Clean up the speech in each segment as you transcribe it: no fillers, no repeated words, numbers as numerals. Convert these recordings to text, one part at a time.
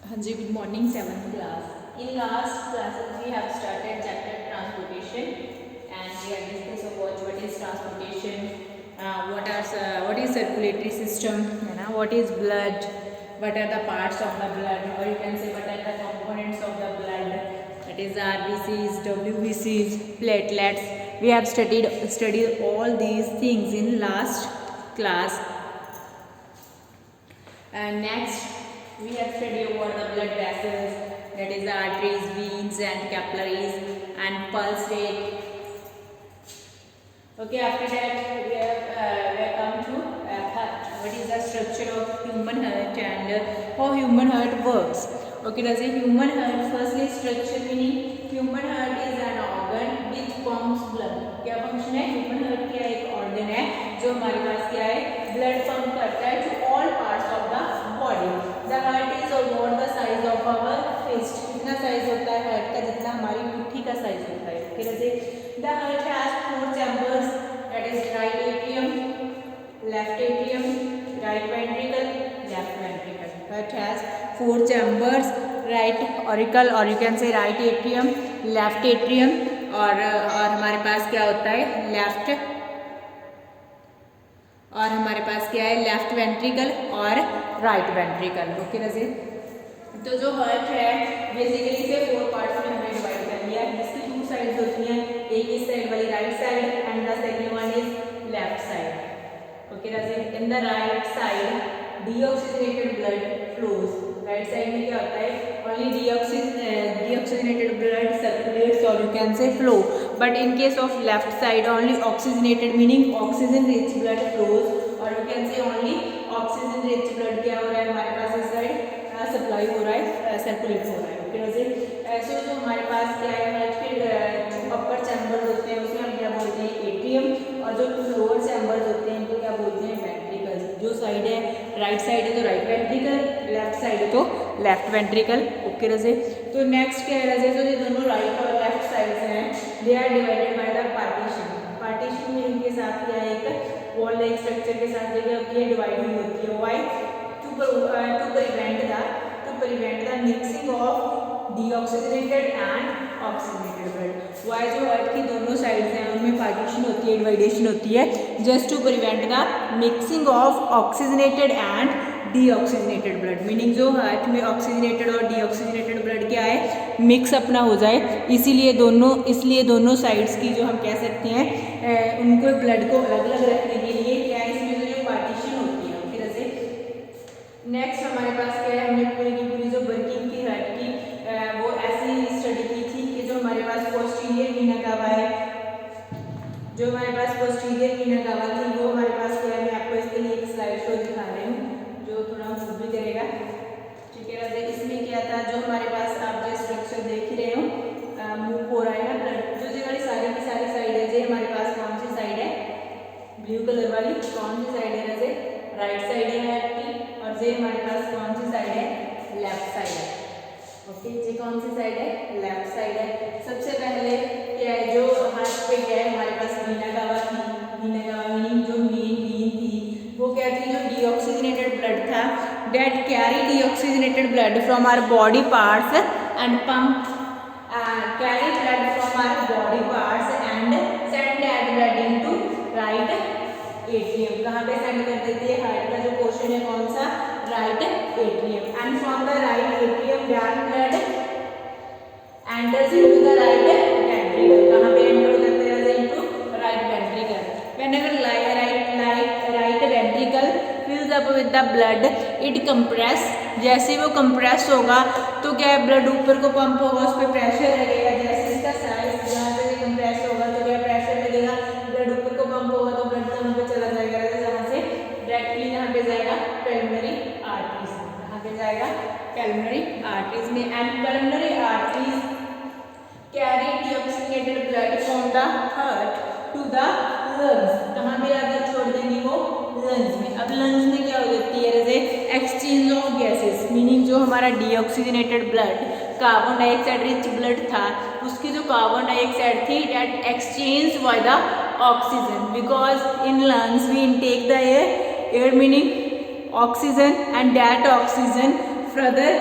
Hanji, good morning, 7th class. In last classes, we have started chapter transportation, and we have discussed about what is transportation, what is circulatory system, what is blood, what are the parts of the blood, or you can say what are the components of the blood. That is RBCs, WBCs, platelets. We have studied all these things in last class. And next, we have studied about the blood vessels, that is the arteries, veins, and capillaries, and pulse rate. Okay, after that, we have come to heart. What is the structure of human heart and how human heart works? Okay, does a human heart, firstly, structure meaning human heart is an organ which pumps blood. क्या function है? Human heart क्या एक organ है जो हमारे पास क्या है, ब्लड पंप करता है to all parts of the body. The heart is about the size of our fist. कितना साइज होता है हार्ट का? जितना हमारी मुट्ठी का साइज होता है. फिर ऐसे the heart has 4 chambers, that is right atrium, left atrium, right ventricle, left ventricle. Heart has 4 chambers, right auricle और you can say right atrium, left atrium और हमारे पास क्या होता है लेफ्ट, और हमारे पास क्या है लेफ्ट वेंट्रिकल और राइट वेंट्रिकल. ओके रजी, तो जो हार्ट है बेसिकली इसे 4 पार्ट्स में हमने डिवाइड कर लिया है, जिसकी 2 साइड्स होती हैं, एक इस साइड वाली right side and the second one is left side. Okay Raji, in the right side deoxygenated blood flows. Right side में क्या होता है, only deoxygenated blood circulates or you can say flow, but in case of left side only oxygenated meaning oxygen rich blood flows, or you can say only oxygen rich blood क्या हो रहा है हमारे पास इस साइड सप्लाई हो रहा है, circulate हो रहा है. फिर ऐसे ऐसे जो हमारे पास क्या है फिर जो अपर चैम्बर्स होते हैं उसमें हम क्या बोलते हैं एट्रियम, और जो लोअर चैम्बर्स होते हैं उनको क्या बोलते हैं वेंट्रिकल. जो साइड है राइट साइड है तो राइट वेंट्रिकल, लेफ्ट साइड है तो लेफ्ट वेंट्रिकल. ओके रजे, तो नेक्स्ट क्या है रजे, तो ये दोनों राइट और लेफ्ट साइड हैं they are divided by the partition. Partition में इनके साथ क्या है एक वॉल लाइक स्ट्रक्चर के साथ जगह होती है, डिवाइड हुई होती है. Why? To prevent the mixing of deoxygenated and oxygenated blood. Why जो हार्ट की दोनों साइड्स हैं उनमें पार्टीशन होती है, डिवाइडेशन होती है, just to prevent the mixing of oxygenated and deoxygenated blood. Meaning जो हार्ट में ऑक्सीजनेटेड और डीऑक्सीजनेटेड ब्लड क्या है मिक्स अपना हो जाए, इसलिए दोनों साइड्स की जो हम कह सकते हैं उनको ब्लड को अलग अलग रखने के लिए क्या है इसमें जो पार्टीशन होती है. फिर ऐसे नेक्स्ट हमारे पास क्या है, हमने पूरी की पूरी जो वर्किंग की हार्ट की वो ऐसे ही स्टडी की थी कि जो हमारे पास पोस्टीरियर वीना कावा है, जो हमारे पास पोस्टीरियर वीना कावा थी वो हमारे पास क्या है, मैं आपको इसके लिए एक स्लाइड शो दिखा रही हूँ जो थोड़ा मूव भी करेगा. ठीक है राजे, इसमें क्या था जो हमारे पास आप जो स्ट्रक्चर देख रहे हो मूव हो रहा है ना ब्लड, जो जगह सारी की सारी साइड है जो हमारे पास कौन सी साइड है, ब्लू कलर वाली कौन सी साइड है राजे, राइट साइड है हार्ट की, और ये हमारे पास कौन सी साइड है लेफ्ट साइड है. ओके, ये कौन सी साइड है लेफ्ट साइड है. सबसे पहले क्या है जो हार्ट पे क्या है हमारे पास वीना कावा थी. वीना कावा मीनिंग जो मेन वीन थी वो क्या थी, जो डीऑक्सीजनेटेड ब्लड था that carry deoxygenated blood from our body parts and pump carry blood from our body parts and send that blood into right atrium. कहाँ पे सेंड कर देती है, हार्ट का जो पोर्शन है कौन सा right atrium, and from the right atrium that blood enters into the right ventricle. कहाँ पे एंटर हो जाता है into right ventricle. Whenever right ventricle fills up with the blood it compress. जैसे वो कंप्रेस होगा तो क्या है ब्लड ऊपर को पंप होगा, उस पर प्रेशर लगेगा. जैसे इसका साइज जहाँ से कंप्रेस होगा तो क्या प्रेशर लगेगा, ब्लड ऊपर को पंप होगा तो ब्लड कहाँ पे चला जाएगा, जहाँ से डायरेक्टली यहाँ पे जाएगा पल्मोनरी आर्टरीज में. कहाँ पे जाएगा पल्मोनरी आर्टरीज में. And pulmonary arteries carry deoxygenated blood from the heart to the lungs. कहाँ पे जाकर छोड़ देंगी वो लंग्स में. अब लंग्स में क्या हो जाती है जैसे एक्सचेंज ऑफ गैसेस, मीनिंग जो हमारा deoxygenated blood carbon dioxide rich blood था उसकी जो कार्बन डाइऑक्साइड थी that exchange by the oxygen, because in lungs we intake the air meaning oxygen, and that oxygen further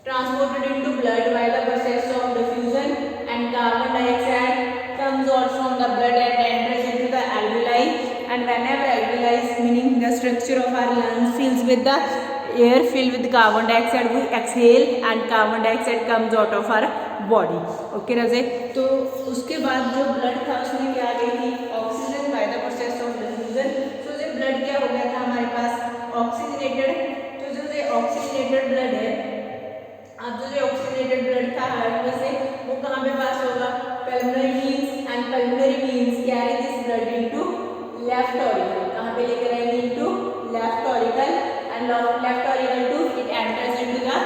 transported into blood by the process of diffusion, and carbon dioxide comes out from the blood and enters into the alveoli, and whenever alveoli is meaning the structure of our lungs fills with the air filled with carbon dioxide, we exhale and carbon dioxide comes out of our body. Okay रजे, तो उसके बाद जो blood था उसमें क्या आ गई थी oxygen by the process of diffusion. तो जो ब्लड क्या हो गया था हमारे पास ऑक्सीजनेटेड. तो जो ये ऑक्सीजनेटेड ब्लड है, अब जो ऑक्सीजनेटेड ब्लड था हार्ट में से वो कहाँ पे पास होगा, pulmonary veins, and pulmonary veins carry this blood into left auricle. कहाँ पे लेकर आएंगे, into left auricle, and left auricle to it enters into the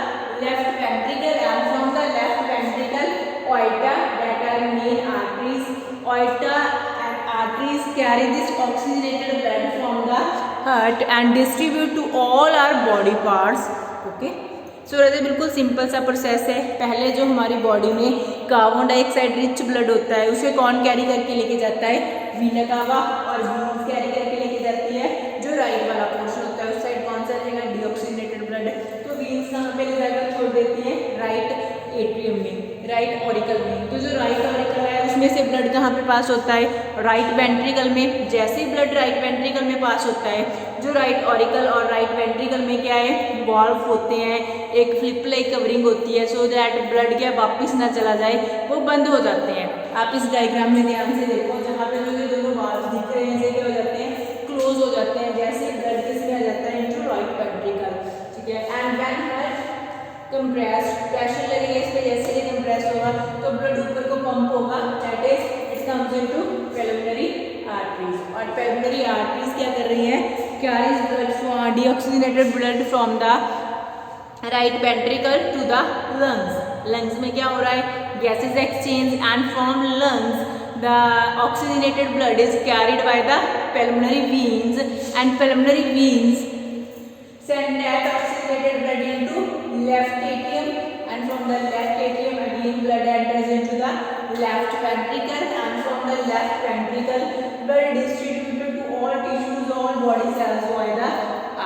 left ventricle, and from the left ventricle aorta, that are main arteries. Aorta and arteries carry this oxygenated blood from the heart and distribute to all our body parts. Okay. सो रजे बिल्कुल simple सा process है. पहले जो हमारी body में carbon dioxide rich blood होता है उसे कौन कैरी करके लेके जाता है, वीना कावा, और वीन्स कैरी करके लेके जाती है जो राइट वाला पोर्शन होता है. उस साइड कौन सा रहेगा, डीऑक्सीजनेटेड ब्लड. तो वीन्स कहाँ पे ले जाकर छोड़ देती है, राइट एट्रियम में, राइट ऑरिकल में. तो जो राइट ऑरिकल है उसमें से ब्लड कहाँ पे पास होता है, राइट वेंट्रिकल में. जैसे ही ब्लड राइट वेंट्रिकल में पास होता है, जो राइट ऑरिकल और राइट वेंट्रिकल में क्या है, वॉल्व होते हैं, एक फ्लिप लाइक कवरिंग होती है, सो दैट ब्लड क्या वापस ना चला जाए, वो बंद हो जाते हैं. आप इस डायग्राम में ध्यान से देखो, जहाँ पे जो दोनों वॉल्व दिख रहे हैं ये क्या हो जाते हैं, क्लोज हो जाते हैं. जैसे ब्लड किसमें आ जाता है, इनटू राइट वेंट्रिकल. ठीक है. And when heart compress, pressure लगेगा इस पे, जैसे ही कंप्रेस होगा तो ब्लड ऊपर को पंप होगा, that is it comes into pulmonary arteries. और पल्मोनरी आर्टरीज क्या कर रही है, carries blood, deoxygenated blood from the right ventricle to the lungs. Lungs में क्या हो रहा है, gases exchange, and from lungs the oxygenated blood is carried by the pulmonary veins, and pulmonary veins send that oxygenated blood into left atrium, and from the left atrium again blood enters into the left ventricle, and from the left ventricle blood distributed to all tissues, all body cells by the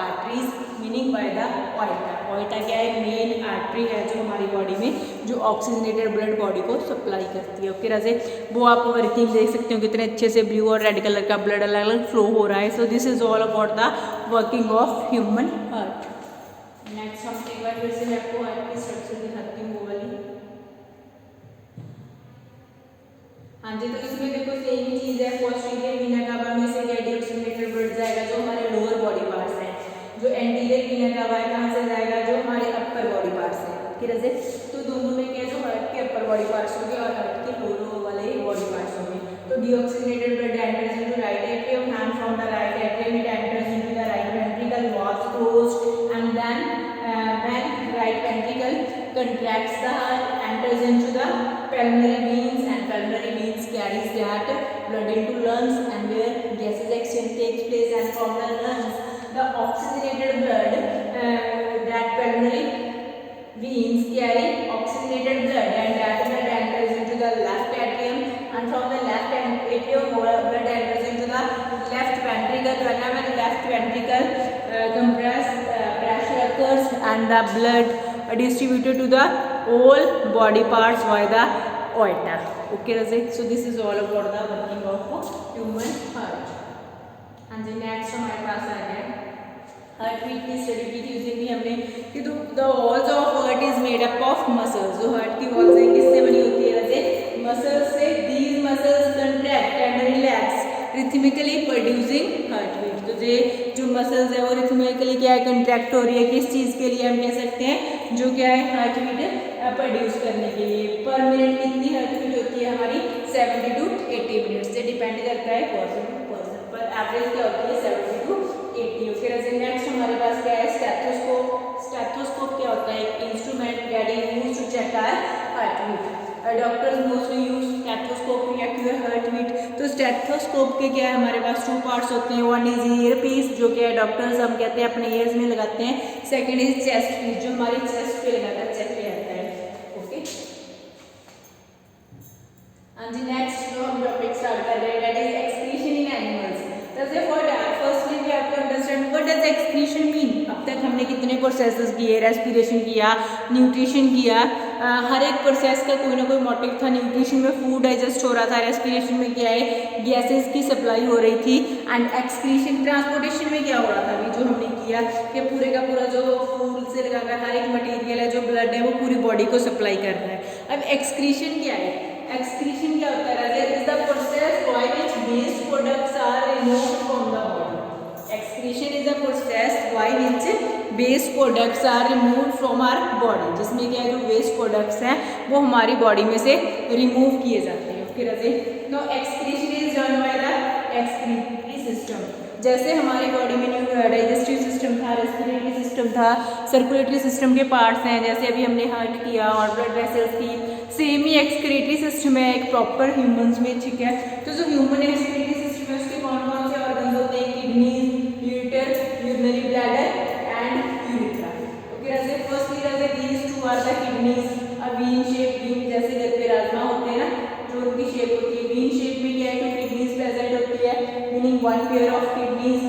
arteries, meaning by the aorta. aorta क्या है, main artery है जो हमारी body में जो oxygenated blood body को supply करती है. ओके राजे, वो आप वर्किंग देख सकते हो कितने अच्छे से ब्लू और रेड कलर का ब्लड अलग अलग फ्लो हो रहा है. So this is all about the working of human heart. Next हम एक बार फिर से मैं आपको हार्ट की स्ट्रक्चर दिखाती हूँ, वो वाली. हाँ जी, तो इसमें देखो सेम ही चीज़ है. पोस्टीरियर वीना कावा में से क्या डीऑक्सीजनेटेड ब्लड जाएगा जो हमारे लोअर बॉडी पार्ट्स हैं. जो एंटीरियर वीना कावा है कहाँ से जाएगा, जो हमारे अपर बॉडी पार्ट्स हैं. ठीक है. तो दोनों में क्या, जो हार्ट के अपर बॉडी पार्ट्स होंगे और हार्ट के लोअर वाले बॉडी पार्ट्स होंगे. तो deoxygenated blood enters into right atrium, and from the right atrium it enters into the right ventricle, valves closed, and then when right ventricle contracts, the heart enters into the pulmonary veins, and pulmonary veins carries that blood into lungs, and where gases exchange takes place, and from the lungs the oxygenated blood, that pulmonary veins carry oxygenated blood, and that blood enters into the left atrium, and from the left atrium blood enters into the left ventricle. Whenever left ventricle pressure occurs, and the blood distributed to the all body parts by the aorta. Okay Razik, so this is all about the working of human heart. And the next हमारे पास आ गया heart beat की study की थी. उस दिन भी हमने कि तो the walls of heart is made up of muscles. जो हार्ट की वॉल्स हैं किससे बनी होती है, जैसे मसल्स से. These muscles contract and relax rhythmically producing heart beat. तो ये जो मसल्स है वो रिथमिकली क्या है, कंट्रैक्ट हो रही है. किस चीज़ के लिए हम कह सकते हैं, जो क्या है, हार्ट बीट प्रोड्यूस करने के लिए. पर मिनट कितनी हार्ट बीट होती है हमारी, 70 to 80 मिनट से डिपेंड करता है पर्सन टू पर्सन. पर एवरेज क्या होती है, 70 to 80. फिर नेक्स्ट हमारे पास क्या है, स्टेथोस्कोप. स्टेथोस्कोप क्या होता है, एक instrument that is used to check our heart beat. Doctors mostly use stethoscope to check your heart beat. तो स्टेथोस्कोप के क्या है, हमारे पास 2 पार्ट्स होते हैं. वन इज ईयर पीस, जो क्या है डॉक्टर्स हम कहते हैं अपने ईयर्स में लगाते हैं. सेकंड इज चेस्ट पीस, जो हमारी चेस्ट पे लगाता है, चेस्ट पे आता है. ओके. हाँ जी, नेक्स्ट जो हम टॉपिक स्टार्ट कर रहे हैं that is excretion in animals. Firstly we have to understand what does excretion mean. अब तक हमने कितने प्रोसेसेस किए, रेस्पिरेशन किया, न्यूट्रिशन किया, हर एक प्रोसेस का कोई ना कोई मोटिव था। न्यूट्रिशन में फूड डाइजेस्ट हो रहा था, रेस्पिरेशन में क्या है गैसेस की सप्लाई हो रही थी, एंड एक्सक्रीशन ट्रांसपोर्टेशन में क्या हो रहा था अभी जो हमने किया कि पूरे का पूरा जो फूड से लगाकर हर एक मटेरियल है जो ब्लड है वो पूरी बॉडी को सप्लाई कर रहा है। अब एक्सक्रीशन क्या है, एक्सक्रीशन क्या होता है, is the process by which waste products are removed from the body. Excretion is the process by which waste products are removed from our body, जिसमें क्या है जो वेस्ट प्रोडक्ट्स हैं वो हमारी बॉडी में से रिमूव किए जाते हैं। ओके रजे, no excretion is done by the excretory system. जैसे हमारी बॉडी में डाइजेस्टिव सिस्टम था, रेस्पिरेटरी सिस्टम था, सर्कुलेटरी सिस्टम के पार्ट्स हैं, जैसे अभी हमने हार्ट किया और ब्लड वेसल्स की, सेम ही एक्सक्रीटरी सिस्टम है एक प्रॉपर ह्यूमंस में, ठीक है। तो जो ह्यूमन एक्सक्रीटरी सिस्टम है उसके कौन कौन से ऑर्गन्स होते हैं, kidneys, ureter, urinary bladder and urethra. Okay रजे, फर्स्टली रजे these two are the kidneys, a bean shape, bean जैसे घर पे राजमा होते हैं ना जो उनकी शेप होती है, वीन शेप में क्या है टू किडनीज प्रेजेंट होती है, meaning one pair of kidneys.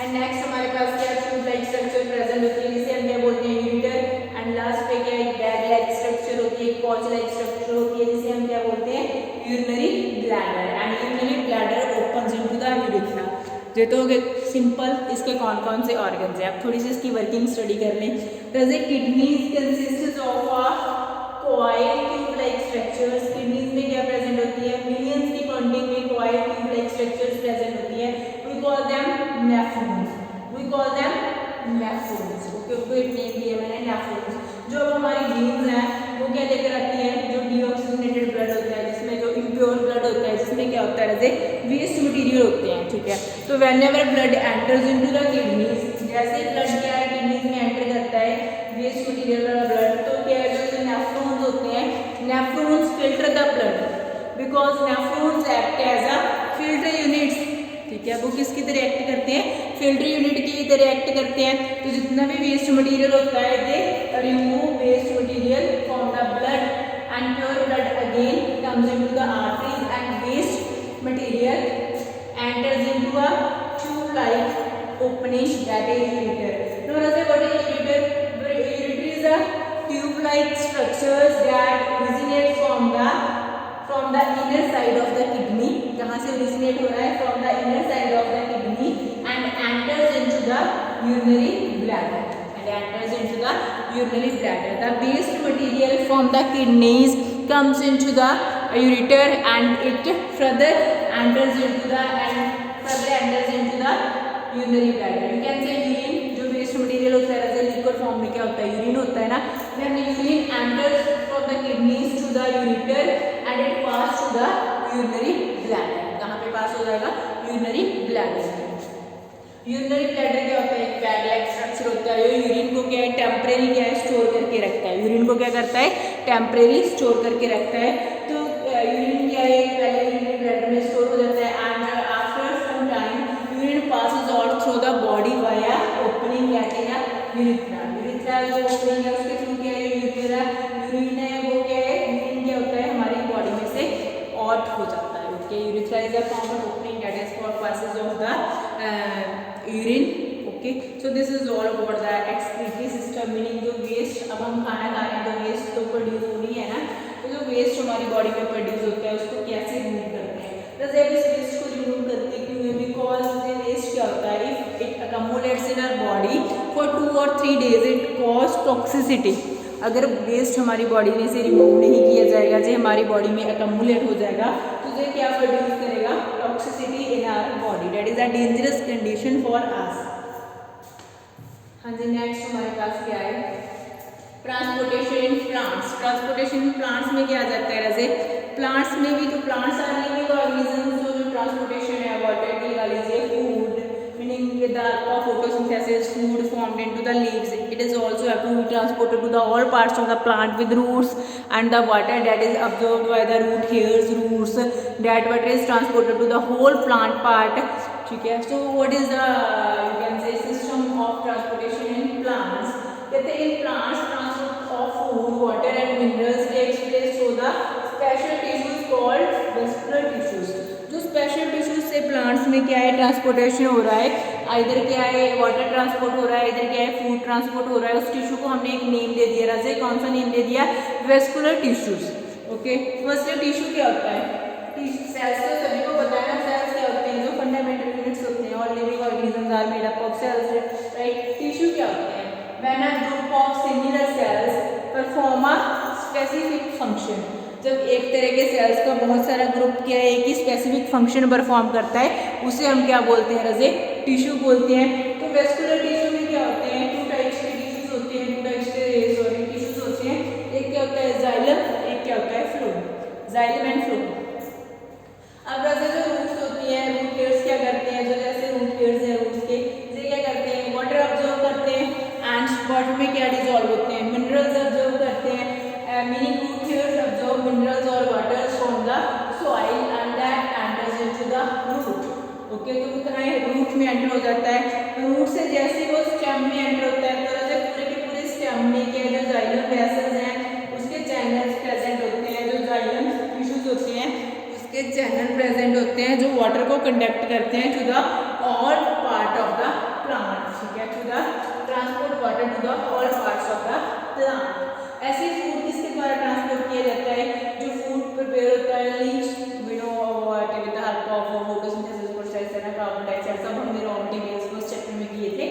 And next हमारे पास क्या ट्यूब लाइक स्ट्रक्चर प्रेजेंट होती है जिसे हम क्या बोलते हैं यूरिटर। एंड लास्ट पे क्या एक बैग लाइक स्ट्रक्चर होती है, एक पॉच लाइक स्ट्रक्चर होती है जिसे हम क्या बोलते हैं urinary bladder. And urinary bladder opens into the urethra. ये तो सिंपल इसके कौन कौन से ऑर्गन्स हैं, अब थोड़ी सी इसकी वर्किंग स्टडी कर लें। जैसे kidneys consist of a coil tube like structures, kidneys में क्या प्रेजेंट होती है, मिलियंस की क्वांटिटी में coil tube like structures present होती है, we call them nephrons, we call them nephrons. Okay, उसको एक नेम दिया मैंने नेफ्रॉन्स। जो अब हमारी वीन्स हैं वो क्या लेकर आती है, जो डीऑक्सीजनेटेड ब्लड होता है जिसमें जो इम्प्योर ब्लड होता है जिसमें क्या होता है जैसे वेस्ट मटेरियल होते हैं, ठीक है। तो whenever blood enters into the kidneys, जैसे ब्लड क्या है किडनीज में एंटर करता है वेस्ट मटेरियल वाला ब्लड, तो क्या है जो नेफ्रॉन्स होते हैं, nephrons filter the blood because nephrons act as a filter units, ठीक है। वो किसकी तरह एक्ट करते हैं, फिल्टर यूनिट की तरह एक्ट करते हैं। तो जितना भी वेस्ट मटेरियल होता है they remove waste material from the blood and pure blood again comes into the arteries and waste material enters into a tube like opening that is ureter. No Raje what is ureter, ureter is a tube like structures that originate from the inner side of the kidney, जहाँ से originate हो रहा है from the inner side of the kidney and enters into the urinary bladder, and enters into the urinary bladder. The waste material from the kidneys comes into the ureter and it further enters into the urinary bladder. You can say urine, जो waste material होता है जैसे liquid form में क्या होता है urine होता है ना, then urine enters from the kidneys to the ureter and it pass to the urinary bladder. कहाँ पे पास हो जाएगा, यूरिनरी ब्लैडर में। यूरिनरी ब्लैडर क्या होता है, एक बैग लाइक स्ट्रक्चर होता है, ये यूरिन को क्या है टेम्परेरी क्या है स्टोर करके रखता है, यूरिन को क्या करता है टेम्परेरी स्टोर करके रखता है। तो यूरिन क्या है पहले यूरिनरी ब्लैडर में स्टोर हो जाता है and after some time urine passes out through the body via opening कहते हैं यूरिथ्रा। यूरिथ्रा जो ओपनिंग है उसके थ्रू क्या है यूरिथ्रा, यूरिन है वो क्या है, यूरिन क्या होता है हमारी बॉडी में से आउट हो जाता है। Okay, urethra is a common opening that is for passes of the urine. Okay, so this is all about the excretory system, meaning जो waste अब हम खाना खा रहे हैं तो waste तो प्रोड्यूस हो रही है ना, तो जो waste हमारी बॉडी में प्रोड्यूस होता है उसको कैसे रिमूव करते हैं। जैसे अब इस waste को रिमूव करते क्यों है, बिकॉज ये waste क्या होता है if it accumulates in our body for 2 or 3 days it cause toxicity। अगर वेस्ट हमारी बॉडी में से रिमूव नहीं किया जाएगा, जो हमारी बॉडी में अकमुलेट हो जाएगा तो ये क्या प्रोड्यूस करेगा, toxicity in our body, that is a dangerous condition for us. हाँ जी, नेक्स्ट हमारे पास क्या है, transportation in plants. Transportation in plants में क्या आ जाता है, जैसे प्लांट्स में भी तो प्लांट्स आर लिविंग ऑर्गेनिजम्स, जो ट्रांसपोर्टेशन है वाटर की लगा लीजिए, food meaning with the photosynthesis food formed into the leaves, it is also have to be transported to the all parts of the plant with roots and the water that is absorbed by the root hairs roots, that water is transported to the whole plant part, ठीक है। so what is the you can say system of transportation in plants, कहते हैं in plants transport of food water and minerals takes place through the special tissues called vascular tissues। जो special tissues से plants में क्या है transportation हो रहा है इधर क्या है वाटर ट्रांसपोर्ट हो रहा है, इधर क्या है फूड ट्रांसपोर्ट हो रहा है, उस टिश्यू को हमने एक नेम दे दिया राजे, कौन सा नेम दे दिया, vascular tissues. Okay, first tissue क्या होता है, सेल्स तो सभी को पता है ना, सेल्स क्या होते हैं, जो फंडामेंटल यूनिट्स होते हैं, all living organisms are made up of cells, right. Tissue क्या होते हैं, when a group of similar cells perform a specific function, जब एक तरह के सेल्स का बहुत सारा ग्रुप क्या है एक ही स्पेसिफिक फंक्शन परफॉर्म करता है, उसे हम क्या बोलते हैं रजे, टिश्यू बोलते हैं। तो वेस्कुलर टिश्यू में क्या होते हैं, टू टाइप्स के टिश्यूज होते हैं, टू टाइप्स के टिश्यूज होते हैं, एक क्या होता है जाइलम, एक क्या होता है फ्लूइड, जाइलम एंड फ्लूइड। अब रजे जो रूट्स होती हैं, रूट हेयर्स क्या करते हैं, जो जैसे रूट हेयर्स है रूट्स के, ये क्या करते हैं, वाटर ऑब्जर्व करते हैं, एंड वाटर में क्या डिसॉल्व होते हैं, मिनरल्स ऑब्जर्व करते हैं, meaning root hairs observe minerals और water from the soil and that enters into the root. Okay, तो वो कहाँ है, रूट में एंटर हो जाता है, रूट से जैसे वो स्टेम में एंटर होता है, तो रजे पूरे के पूरे स्टेम में के जो जाइलम वेसल्स हैं उसके चैनल्स प्रेजेंट होते हैं, जो जाइलम टिश्यूज होते हैं उसके चैनल प्रेजेंट होते हैं, जो वाटर को कंडक्ट करते हैं to the all part of the plant, ठीक है, to the transport water to the all parts of the plant. ऐसे फूड किसके द्वारा ट्रांसपोर्ट किया जाता है, जो फूड प्रिपेयर होता है, leaves we know what with the help of photosynthesis process है ना, कार्बन डाइऑक्साइड सब हमने रॉ मटेरियल्स फर्स्ट चैप्टर में किए थे।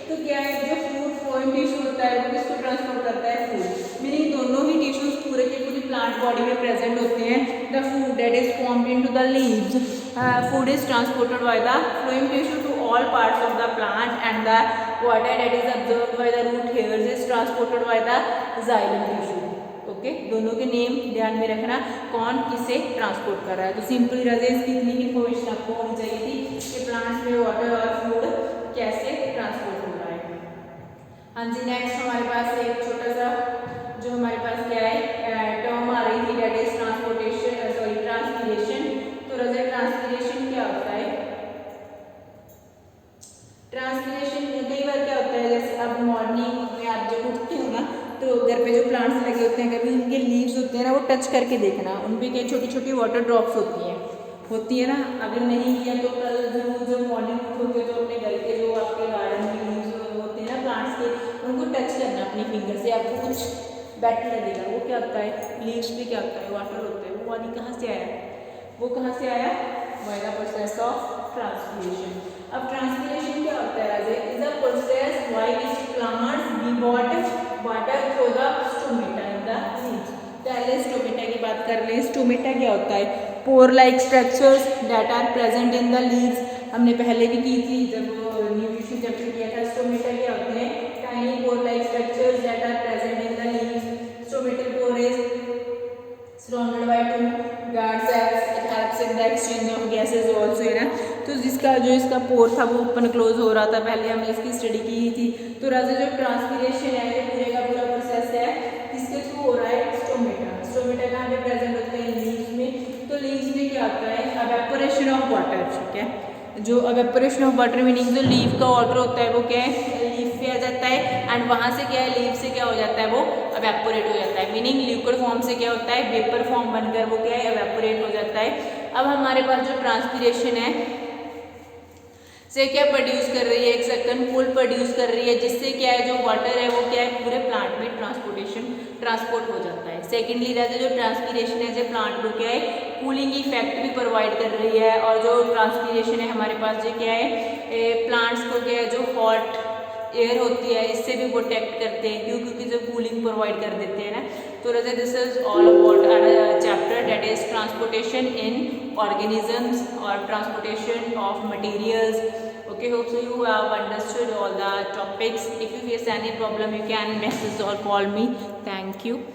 तो क्या है, जो फूड फ्लोइंग टिश्यू होता है वो किसको ट्रांसपोर्ट करता है, फूड, मीनिंग दोनों ही टिश्यूज पूरे के पूरी प्लांट बॉडी में प्रेजेंट होते हैं। The food that is formed into the leaves, food is transported by the phloem tissue to all parts of the plant, and the water that is absorbed by the root hairs is transported by the xylem tissue. Okay, दोनों के name ध्यान में रखना, कौन किसे transport कर रहा है। तो सिंपली रजे इसकी इतनी इन्फॉर्मेशन आपको होनी चाहिए थी कि प्लांट में वाटर और फूड कैसे ट्रांसपोर्ट हो रहा है। हाँ जी, नेक्स्ट हमारे पास एक छोटा सा जो हमारे पास क्या है टर्म आ रही थी, that is transportation, sorry transpiration. तो रजे ट्रांसपीरेशन क्या होता है, ट्रांसपीरेशन कई बार क्या होता है, जैसे अब मॉर्निंग में आप जब उठते हो ना, तो घर पे जो प्लांट्स लगे होते हैं कभी उनके लीव्स होते हैं ना, वो टच करके देखना, उन पे क्या छोटी छोटी वाटर ड्रॉप्स होती है ना। अगर नहीं किया तो कल जब मॉर्निंग उठोगे तो अपने घर के जो आपके गार्डन में लीव्स होते हैं ना प्लांट्स के, उनको टच करना अपनी फिंगर से, आपको कुछ बेटर लगेगा। वो क्या होता है, लीव्स पे क्या होता है, वाटर होता है, वो पानी कहाँ से आया, वो कहाँ से आया, by the process of transpiration. अब ट्रांसपीरेशन क्या होता है Raje, is a process by which plants devote water through the stomata in the leaves. पहले स्टोमेटा की बात कर ले, स्टोमेटा क्या होता है, pore like structures that are present in the leaves, हमने पहले भी की थी जब न्यूट्रिशन चैप्टर किया था। स्टोमेटा क्या होते हैं, tiny pore like structures that are present in the leaves. Stomatal pore is surrounded by two guard cells, it helps in the exchange of gases also, है ना। तो इसका पोर था वो ओपन क्लोज हो रहा था, पहले हमने इसकी स्टडी की थी। तो राजा जो ट्रांसपीरेशन है ये पूरे का पूरा प्रोसेस है किसके थ्रू हो रहा है, स्टोमेटा। स्टोमेटा कहाँ पे प्रेजेंट होते हैं, लीव्स में। तो लीव्स में क्या होता है, एवेपोरेशन ऑफ वाटर, ठीक है, जो एवेपोरेशन ऑफ वाटर मीनिंग जो लीव का वाटर होता है वो क्या है, लीव पे आ जाता है, एंड वहाँ से क्या है, लीव से क्या हो जाता है, वो एवेपोरेट हो जाता है, मीनिंग लिक्विड फॉर्म से क्या होता है, वेपर फॉर्म बनकर वो क्या है, एवेपोरेट हो जाता है। अब हमारे पास जो ट्रांसपीरेशन है से क्या प्रोड्यूस कर रही है, एक सेकंड पूल प्रोड्यूस कर रही है, जिससे क्या है जो वाटर है वो क्या है पूरे प्लांट में ट्रांसपोर्ट हो जाता है। सेकेंडली रहता है जो ट्रांसपीरेशन है जो प्लांट को क्या है कूलिंग इफेक्ट भी प्रोवाइड कर रही है, और जो ट्रांसपीरेशन है हमारे पास जो क्या है प्लांट्स को क्या है जो हॉट एयर होती है इससे भी प्रोटेक्ट करते हैं, क्यों, क्योंकि जो कूलिंग प्रोवाइड कर देते हैं ना। तो Raja this is all about our chapter that is transportation in organisms और transportation of materials. Okay, hope so you have understood all the topics. If you face any problem, you can message or call me. Thank you.